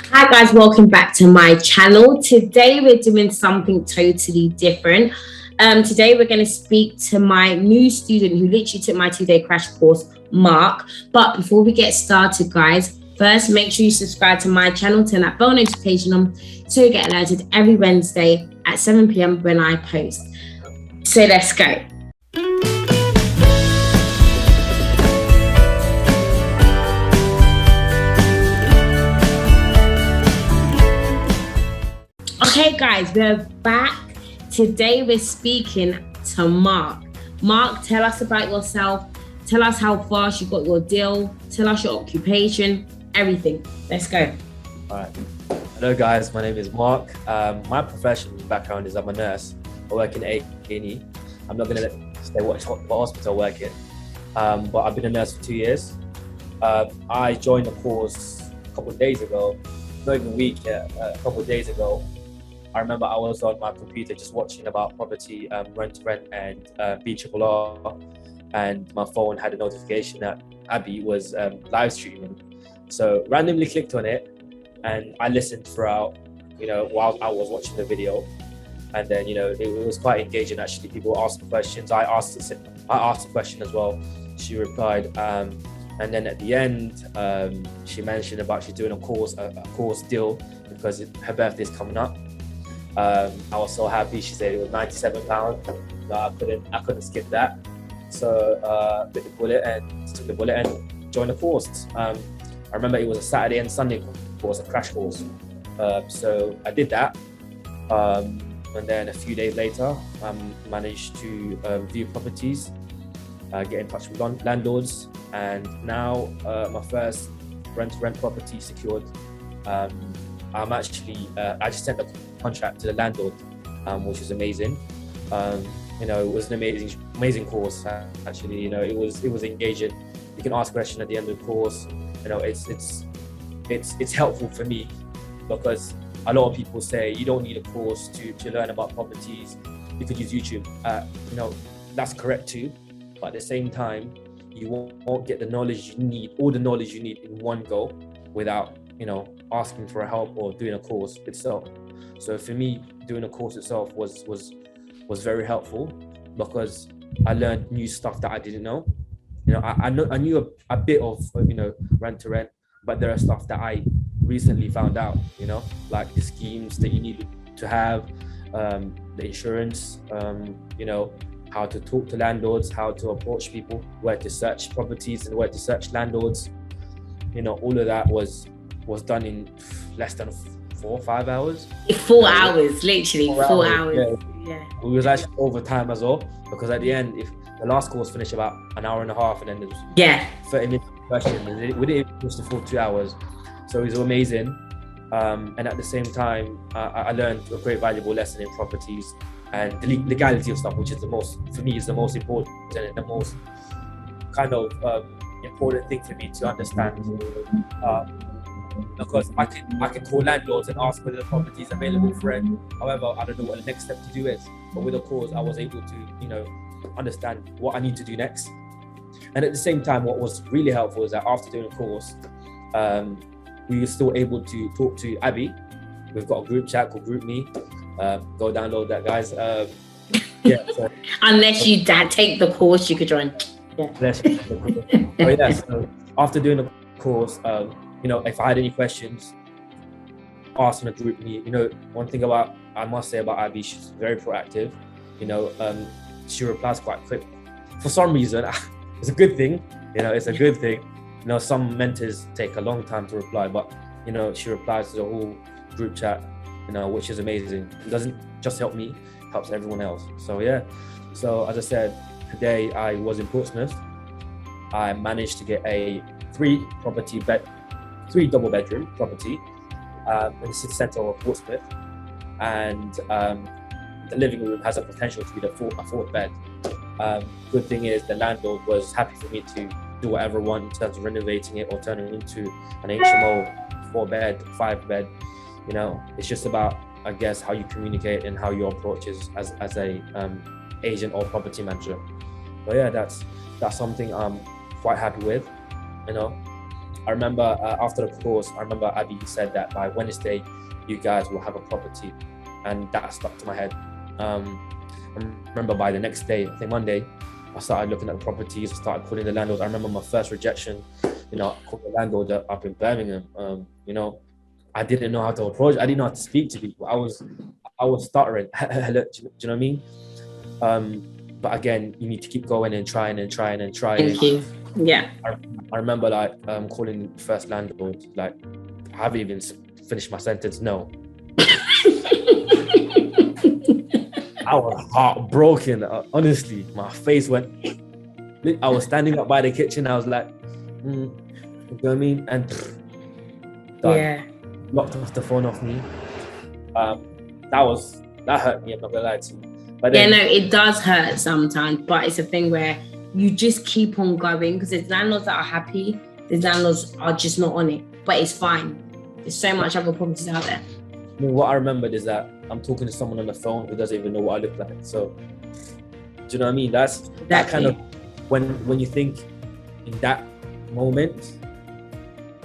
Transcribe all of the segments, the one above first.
Hi guys, welcome back to my channel. Today we're doing something totally different. Today we're going to speak to my new student who literally took my 2-day crash course, Mark. But before we get started, guys, first make sure you subscribe to my channel, turn that bell notification on so you get alerted every Wednesday at 7 p.m. when I post. So let's go. Okay guys, we're back. Today we're speaking to Mark. Mark, tell us about yourself. Tell us how fast you got your deal. Tell us your occupation, everything. Let's go. All right. Hello guys, my name is Mark. My professional background is I'm a nurse. I work in A&E. I'm not gonna say what hospital I work in, but I've been a nurse for 2 years. I joined the course a couple of days ago, not even a week yet, a couple of days ago. I remember I was on my computer just watching about property, rent to rent and BRRR, and my phone had a notification that Abby was live streaming. So randomly clicked on it and I listened throughout, while I was watching the video. And then, it was quite engaging actually. People asking questions. I asked a question as well. She replied. And then at the end, she mentioned about she's doing a course deal because her birthday's coming up. I was so happy. She said it was £97. So I couldn't skip that. So took the bullet and joined the course. I remember it was a Saturday and Sunday course, a crash course. So I did that. And then a few days later, I managed to view properties, get in touch with landlords, and now my first rent-to-rent property secured. I just sent the contract to the landlord, which is amazing. It was an amazing course. Actually, it was engaging. You can ask questions at the end of the course. It's helpful for me because a lot of people say you don't need a course to learn about properties. You could use YouTube. That's correct too. But at the same time, you won't get the knowledge you need, all the knowledge you need in one go without, asking for help or doing a course itself. So for me, doing a course itself was very helpful because I learned new stuff that I didn't know. I knew a bit of, rent to rent, but there are stuff that I recently found out, like the schemes that you need to have, the insurance, how to talk to landlords, how to approach people, where to search properties and where to search landlords. All of that was done in less than 4 or 5 hours. 4 hours, literally 4 hours. Yeah. We was actually overtime as well because at the end, if the last course finished about an hour and a half, and then there was 30 minutes question, and we didn't even finish the full 2 hours. So it was amazing. And at the same time, I learned a great valuable lesson in properties and the legality of stuff, which is the most important and the most kind of important thing for me to understand. Because I can call landlords and ask whether the property is available for rent. However, I don't know what the next step to do is. But with a course, I was able to, understand what I need to do next. And at the same time, what was really helpful is that after doing a course, we were still able to talk to Abby. We've got a group chat called GroupMe. Go download that, guys. So, unless you take the course, you could join. Yeah. So after doing the course, if I had any questions, ask in a GroupMe. One thing I must say about Abby, she's very proactive. She replies quite quick. For some reason, it's a good thing. It's a good thing. Some mentors take a long time to reply, but she replies to the whole group chat, which is amazing. It doesn't just help me, it helps everyone else. So yeah. So as I said, today I was in Portsmouth. I managed to get a 3 double bedroom property in the city centre of Portsmouth, and the living room has a potential to be a fourth bed. Good thing is the landlord was happy for me to do whatever I want in terms of renovating it or turning it into an HMO 4-bed, 5-bed. It's just about, I guess, how you communicate and how your approach is as a agent or property manager. But yeah, that's something I'm quite happy with. I remember after the course, I remember Abby said that by Wednesday, you guys will have a property, and that stuck to my head. I remember by the next day, I think Monday, I started looking at the properties, I started calling the landlord. I remember my first rejection, you know, I called the landlord up in Birmingham. You know, I didn't know how to approach, I didn't know how to speak to people. I was stuttering. Hello, do you know what I mean? But again, you need to keep going and trying and trying and trying. Thank you. Yeah. I remember like calling the first landlord, like I haven't even finished my sentence. No. I was heartbroken. Honestly, my face went. I was standing up by the kitchen. I was like, you know what I mean? And done. Yeah. Locked off the phone off me. That hurt me. I'm not gonna lie to you. But Yeah, then, no, it does hurt sometimes, but it's a thing where you just keep on going, because there's landlords that are happy, there's landlords are just not on it, but it's fine. There's so much other properties out there. I mean, what I remembered is that I'm talking to someone on the phone who doesn't even know what I look like. So, do you know what I mean? That's that kind of when you think in that moment,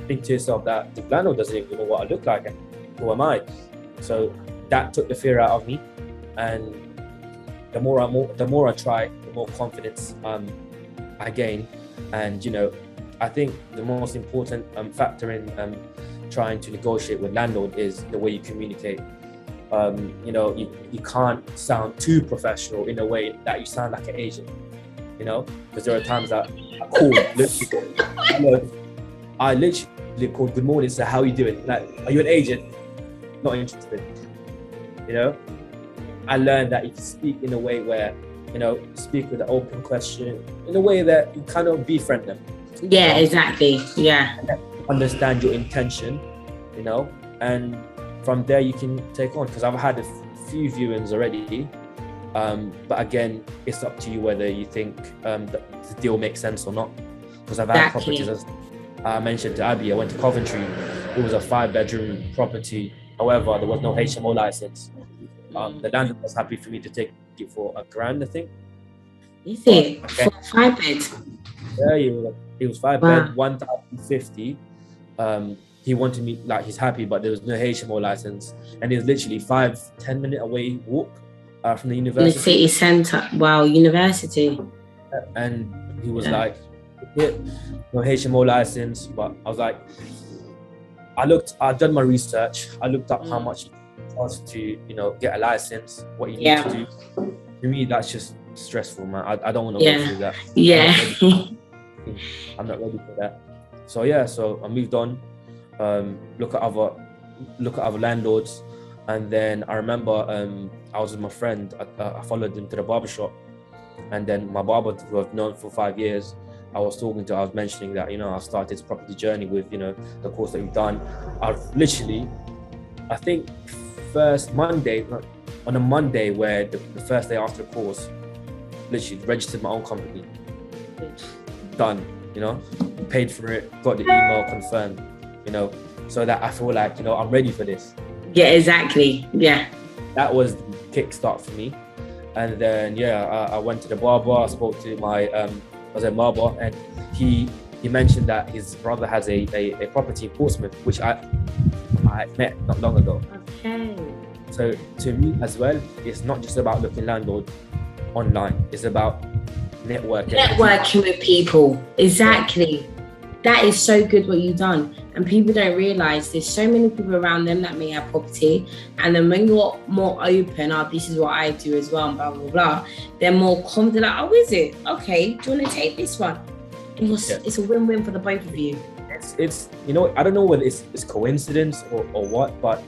think to yourself that the landlord doesn't even know what I look like and who am I? So that took the fear out of me, and the more I try, the more confidence I gain. And you know, I think the most important factor in trying to negotiate with landlord is the way you communicate. You know, you can't sound too professional in a way that you sound like an agent, you know, because there are times that I literally called, good morning, sir, how are you doing? Like, are you an agent? Not interested, you know. I learned that if you speak in a way where, you know, speak with an open question, in a way that you kind of befriend them. Yeah, you know? exactly. Yeah. Understand your intention, you know, and from there you can take on. Because I've had a few viewings already, but again, it's up to you whether you think that the deal makes sense or not. Because I've had properties, as I mentioned to Abby, I went to Coventry. It was a 5-bedroom property. However, there was no HMO license. The landlord was happy for me to take it for $1,000, I think. Is it? Okay. For 5 beds? Yeah, it was 5 bed, 1,050. He wanted me, like, he's happy, but there was no HMO license, and it was literally 5-10 minute away walk from the university. In the city centre. Wow, university. And he was like, no HMO license, but I was like, I'd done my research. I looked up how much it costs to, you know, get a license, what you need to do. To me, that's just stressful, man. I don't want to go through that. Yeah. I'm not ready for that. So yeah, so I moved on. Look at other landlords, and then I remember I was with my friend. I followed him to the barbershop, and then my barber, who I've known for 5 years, I was mentioning that, you know, I started this property journey with, you know, the course that we've done. I think on a Monday where the first day after the course, literally registered my own company. Done, you know, paid for it, got the email confirmed, you know, so that I feel like, you know, I'm ready for this. Yeah, exactly. Yeah. That was the kickstart for me. And then, I went to the barber, I spoke to my barber, and he mentioned that his brother has a property in Portsmouth, which I met not long ago. Okay. So to me as well, it's not just about looking landlord online, it's about networking with people. Exactly. That is so good what you've done, and people don't realize there's so many people around them that may have property, and then when you're more open, this is what I do as well, and blah blah blah, they're more confident, like, oh, is it okay, do you want to take this one? It's a win-win for the both of you. It's you know, I don't know whether it's coincidence or what, but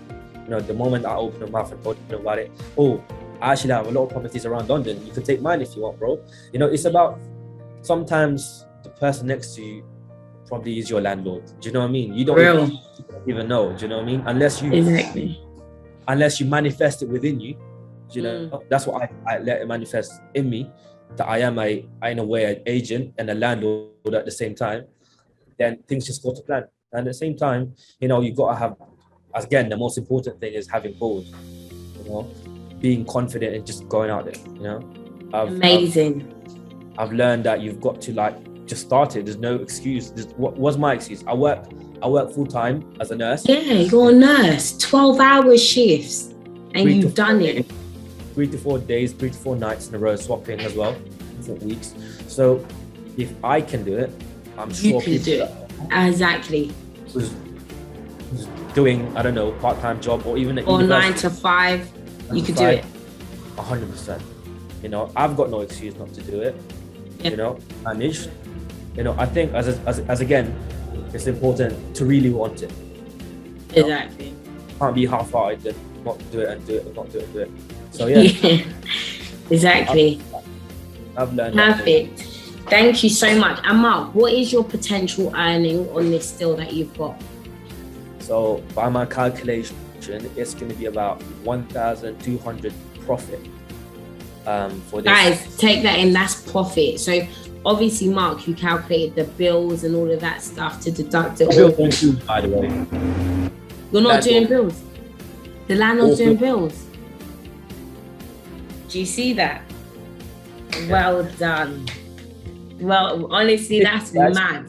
you know, the moment I open my mouth and told them about it, I actually have a lot of properties around London, you can take mine if you want, bro. You know, it's about, sometimes the person next to you probably is your landlord. Do you know what I mean? You don't even know. Do you know what I mean? Unless you manifest it within you. Do you know? That's what I let it manifest in me, that I am in a way an agent and a landlord at the same time. Then things just go to plan. And at the same time, you know, you got to have, again, the most important thing is having goals. You know, being confident and just going out there. You know, Amazing. I've learned that you've got to, like, just started. There's no excuse. What was my excuse? I work full time as a nurse. Yeah, you're a nurse, 12-hour shifts, and you've done it. 3 to 4 days, 3 to 4 nights in a row, swapping as well, 4 weeks. So if I can do it, I'm sure you can do it. Exactly. Who's doing, I don't know, part-time job or even or 9 to 5, you could do it. 100%. You know, I've got no excuse not to do it. Yep. You know, managed. You know, I think as again, it's important to really want it. Exactly. You can't be half-hearted and not do it and do it, not do it and do it. So yeah. Exactly. I've learned. Perfect. Thank you so much. And Mark, what is your potential earning on this still that you've got? So by my calculation, it's going to be about 1,200 profit. For this. Guys, take that in. That's profit. So obviously, Mark, you calculated the bills and all of that stuff to deduct it all. By the way, you're not doing bills. The landlord's doing bills. Do you see that? Well done. Well, honestly, that's mad.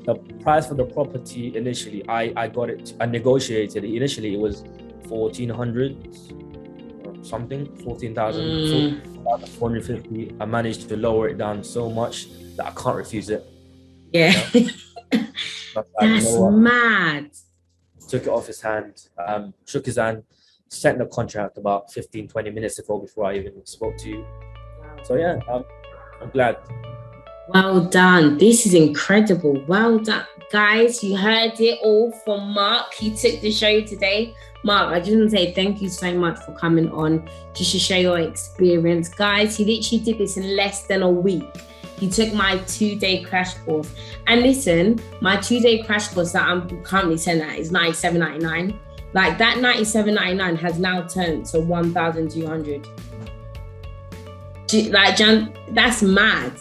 The price for the property initially, I got it. I negotiated it. Initially, it was 1,400 something, 14,000, 450. I managed to lower it down so much that I can't refuse it. Yeah. You know? That's mad. Took it off his hand, shook his hand, sent the contract about 15-20 minutes ago before I even spoke to you. So yeah, I'm glad. Well done. This is incredible. Well done. Guys, you heard it all from Mark. He took the show today. Mark, I just want to say thank you so much for coming on just to share your experience. Guys, he literally did this in less than a week. He took my 2-day crash course. And listen, my 2-day crash course that I'm currently selling at is $97.99. Like that $97.99 has now turned to $1,200. Like, that's mad.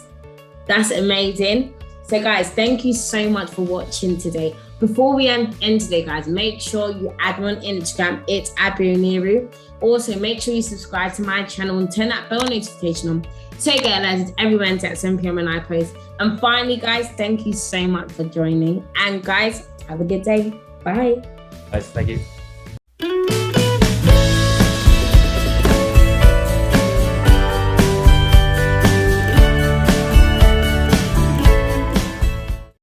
That's amazing. So guys, thank you so much for watching today. Before we end today, guys, make sure you add me on Instagram. It's Oniru. Also, make sure you subscribe to my channel and turn that bell notification on so you get alerted every Wednesday at 7 p.m. when I post. And finally, guys, thank you so much for joining. And guys, have a good day. Bye. Guys, thank you.